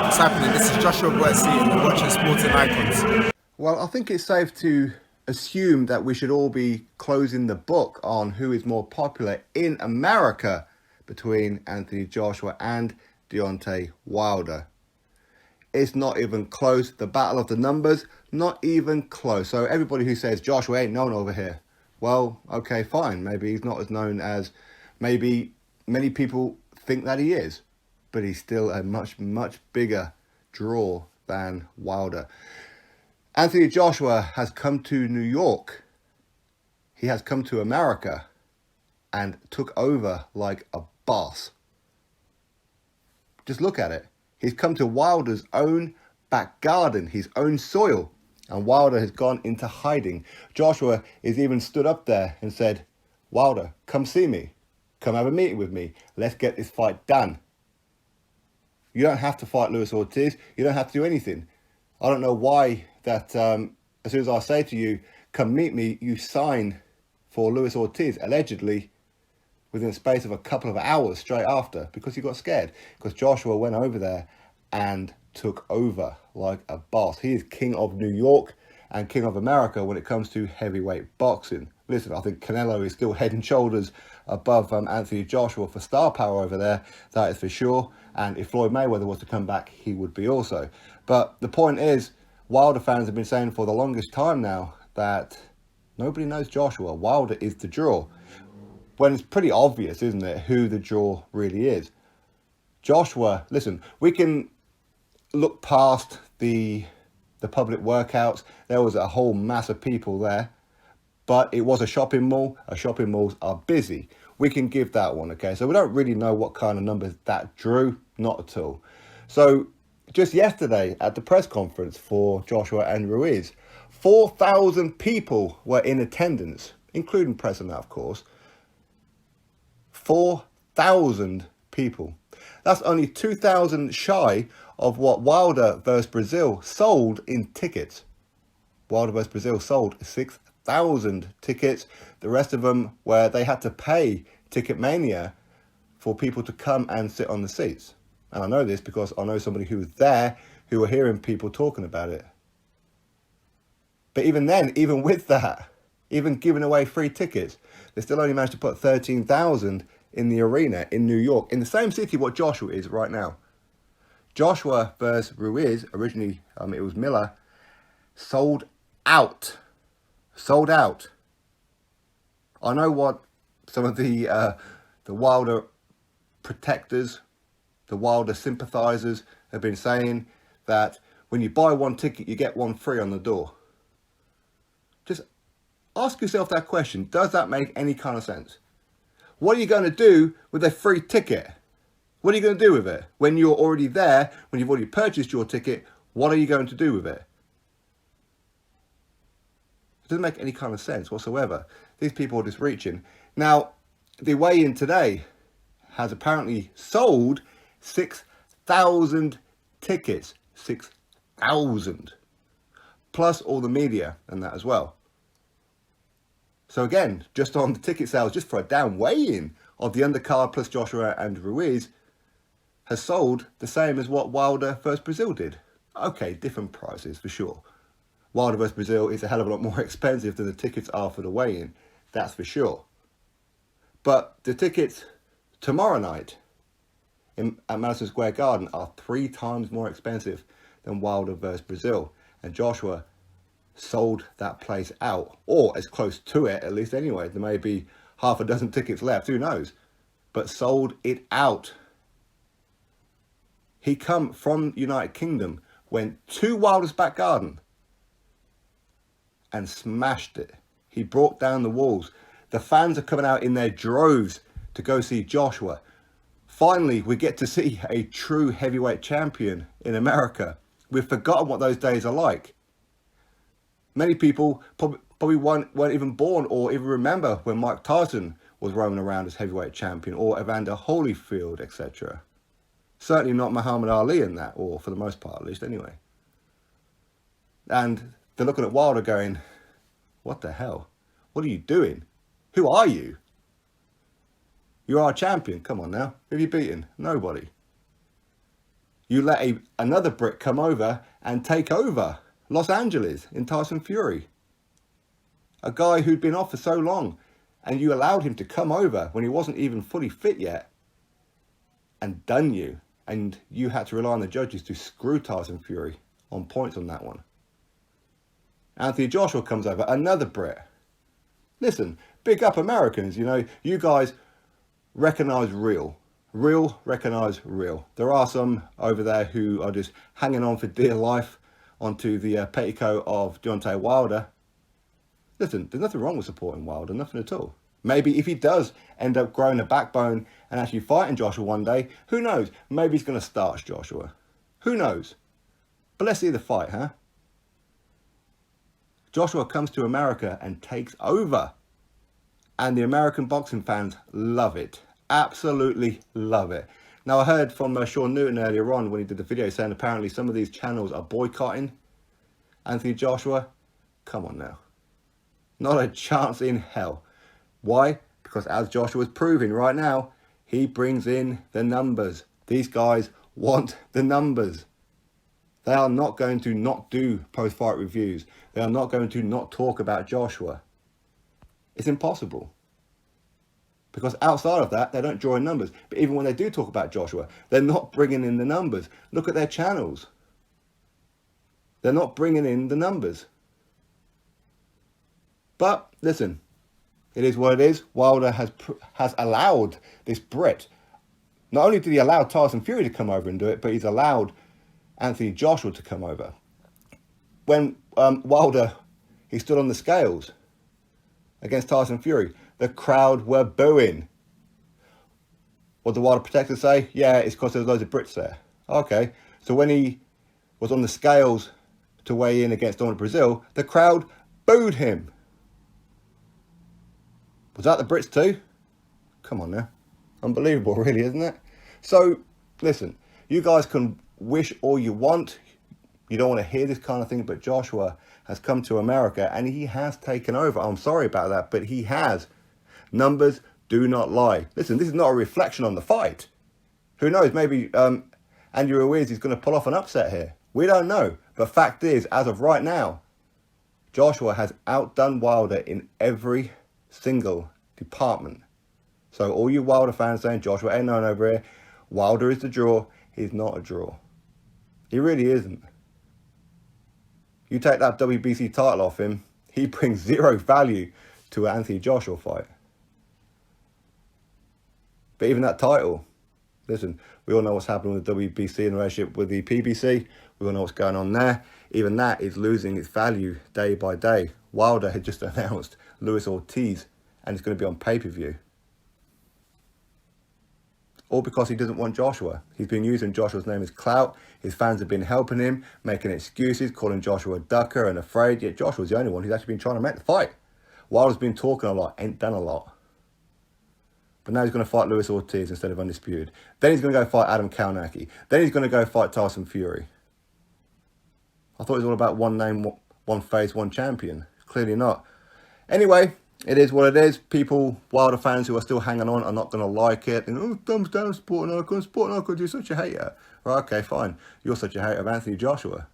What's happening? This is Joshua Boyce and you're watching Sporting Icons. Well, I think it's safe to assume that we should all be closing the book on who is more popular in America between Anthony Joshua and Deontay Wilder. It's not even close. The battle of the numbers, not even close. So everybody who says Joshua ain't known over here, well, okay, fine. Maybe he's not as known as maybe many people think that he is. But he's still a much, much bigger draw than Wilder. Anthony Joshua has come to New York. He has come to America and took over like a boss. Just look at it. He's come to Wilder's own back garden, his own soil, and Wilder has gone into hiding. Joshua is even stood up there and said, Wilder, come see me. Come have a meeting with me. Let's get this fight done. You don't have to fight Ruiz Ortiz. You don't have to do anything. I don't know why that as soon as I say to you, come meet me, you sign for Ruiz Ortiz, allegedly within the space of a couple of hours straight after, because you got scared. Because Joshua went over there and took over like a boss. He is king of New York and king of America when it comes to heavyweight boxing. Listen, I think Canelo is still head and shoulders above Anthony Joshua for star power over there. That is for sure. And if Floyd Mayweather was to come back, he would be also. But the point is, Wilder fans have been saying for the longest time now that nobody knows Joshua. Wilder is the draw. When it's pretty obvious, isn't it, who the draw really is. Joshua, listen, we can look past the public workouts. There was a whole mass of people there. But it was a shopping mall. Shopping malls are busy. We can give that one, okay? So we don't really know what kind of numbers that drew. Not at all. So just yesterday at the press conference for Joshua and Ruiz, 4,000 people were in attendance, including President, of course. 4,000 people. That's only 2,000 shy of what Wilder vs. Brazil sold in tickets. Wilder vs. Brazil sold 6,000 tickets. The rest of them where they had to pay Ticketmania for people to come and sit on the seats. And I know this because I know somebody who was there who were hearing people talking about it. But even then, even with that, even giving away free tickets, they still only managed to put 13,000 in the arena in New York, in the same city what Joshua is right now. Joshua versus Ruiz, originally it was Miller, sold out. Sold out. I know what some of the Wilder protectors, the Wilder sympathizers have been saying, that when you buy one ticket, you get one free on the door. Just ask yourself that question. Does that make any kind of sense? What are you going to do with a free ticket? What are you going to do with it? When you're already there, when you've already purchased your ticket, what are you going to do with it? It doesn't make any kind of sense whatsoever. These people are just reaching. Now, the weigh-in today has apparently sold 6,000 tickets. 6,000. Plus all the media and that as well. So again, just on the ticket sales, just for a damn weigh-in of the undercard plus Joshua and Ruiz, has sold the same as what Wilder vs. Brazil did. Okay, different prices for sure. Wilder vs. Brazil is a hell of a lot more expensive than the tickets are for the weigh-in. That's for sure. But the tickets tomorrow night at Madison Square Garden are 3 times more expensive than Wilder vs. Brazil. And Joshua sold that place out, or as close to it at least anyway. There may be half a dozen tickets left, who knows? But sold it out. He come from United Kingdom, went to Wilder's back garden and smashed it. He brought down the walls. The fans are coming out in their droves to go see Joshua. Finally, we get to see a true heavyweight champion in America. We've forgotten what those days are like. Many people probably weren't even born or even remember when Mike Tyson was roaming around as heavyweight champion, or Evander Holyfield, etc. Certainly not Muhammad Ali in that, or for the most part at least anyway. And they're looking at Wilder going, what the hell? What are you doing? Who are you? You're our champion. Come on now. Who have you beaten? Nobody. You let another Brit come over and take over Los Angeles in Tyson Fury. A guy who'd been off for so long, and you allowed him to come over when he wasn't even fully fit yet and done you. And you had to rely on the judges to screw Tyson Fury on points on that one. Anthony Joshua comes over, another Brit. Listen, big up Americans, you know, you guys recognise real. Real recognise real. There are some over there who are just hanging on for dear life onto the petticoat of Deontay Wilder. Listen, there's nothing wrong with supporting Wilder, nothing at all. Maybe if he does end up growing a backbone and actually fighting Joshua one day, who knows? Maybe he's going to starch Joshua. Who knows? But let's see the fight, huh? Joshua comes to America and takes over. And the American boxing fans love it. Absolutely love it. Now, I heard from Sean Newton earlier on when he did the video saying apparently some of these channels are boycotting Anthony Joshua. Come on now. Not a chance in hell. Why? Because as Joshua is proving right now, he brings in the numbers. These guys want the numbers. They are not going to not do post-fight reviews. They are not going to not talk about Joshua. It's impossible. Because outside of that, they don't draw in numbers. But even when they do talk about Joshua, they're not bringing in the numbers. Look at their channels. They're not bringing in the numbers. But listen, it is what it is. Wilder has allowed this Brit. Not only did he allow Tyson Fury to come over and do it, but he's allowed Anthony Joshua to come over. When Wilder, he stood on the scales against Tyson Fury, the crowd were booing. What did the Wilder protectors say? Yeah, it's because there's loads of Brits there. Okay, so when he was on the scales to weigh in against Donald Brazil, the crowd booed him. Was that the Brits too? Come on now. Unbelievable, really, isn't it? So, listen, you guys can wish all you want. You don't want to hear this kind of thing, but Joshua has come to America and he has taken over. I'm sorry about that, but he has. Numbers do not lie. Listen, this is not a reflection on the fight. Who knows, maybe Andy Ruiz is going to pull off an upset here. We don't know. But fact is, as of right now, Joshua has outdone Wilder in every single department. So all you Wilder fans saying Joshua ain't known over here, Wilder is the draw. He's not a draw. He really isn't. You take that WBC title off him, he brings zero value to an Anthony Joshua fight. But even that title, listen, we all know what's happening with the WBC in relationship with the PBC. We all know what's going on there. Even that is losing its value day by day. Wilder had just announced Ruiz Ortiz, and it's going to be on pay-per-view. All because he doesn't want Joshua. He's been using Joshua's name as clout. His fans have been helping him, making excuses, calling Joshua a ducker and afraid. Yet Joshua's the only one who's actually been trying to make the fight. Wilder's been talking a lot, ain't done a lot. But now he's going to fight Ruiz Ortiz instead of Undisputed. Then he's going to go fight Adam Kalnacki. Then he's going to go fight Tyson Fury. I thought it was all about one name, one face, one champion. Clearly not. Anyway, it is what it is. People, Wilder fans who are still hanging on are not going to like it. And, oh, thumbs down, sporting icons, you're such a hater. Right, okay, fine. You're such a hater of Anthony Joshua.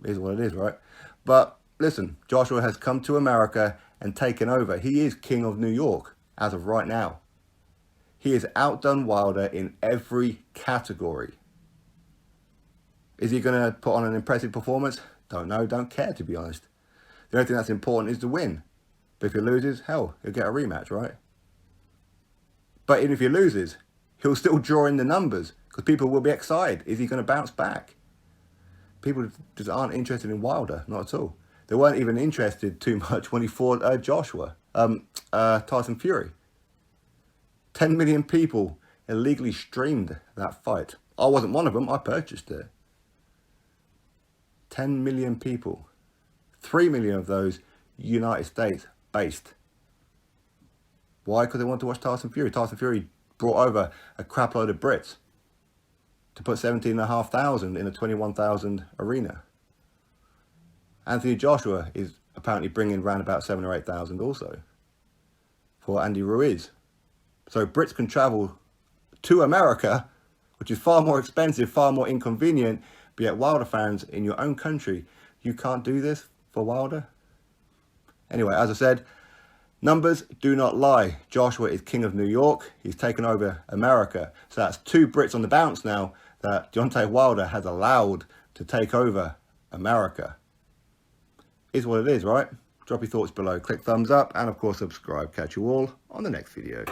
It is what it is, right? But listen, Joshua has come to America and taken over. He is king of New York as of right now. He has outdone Wilder in every category. Is he going to put on an impressive performance? Don't know, don't care, to be honest. The only thing that's important is to win. But if he loses, hell, he'll get a rematch, right? But even if he loses, he'll still draw in the numbers because people will be excited. Is he going to bounce back? People just aren't interested in Wilder, not at all. They weren't even interested too much when he fought Tyson Fury. 10 million people illegally streamed that fight. I wasn't one of them, I purchased it. 10 million people. 3 million of those United States based. Why? Because they want to watch Tyson Fury. Tyson Fury brought over a crap load of Brits to put 17,500 in a 21,000 arena. Anthony Joshua is apparently bringing around about 7,000 or 8,000 also for Andy Ruiz. So Brits can travel to America which is far more expensive, far more inconvenient. But yet Wilder fans in your own country, you can't do this for Wilder? Anyway, as I said, numbers do not lie. Joshua is king of New York. He's taken over America. So that's 2 Brits on the bounce now that Deontay Wilder has allowed to take over America. Is what it is, right? Drop your thoughts below, click thumbs up, and of course subscribe. Catch you all on the next video.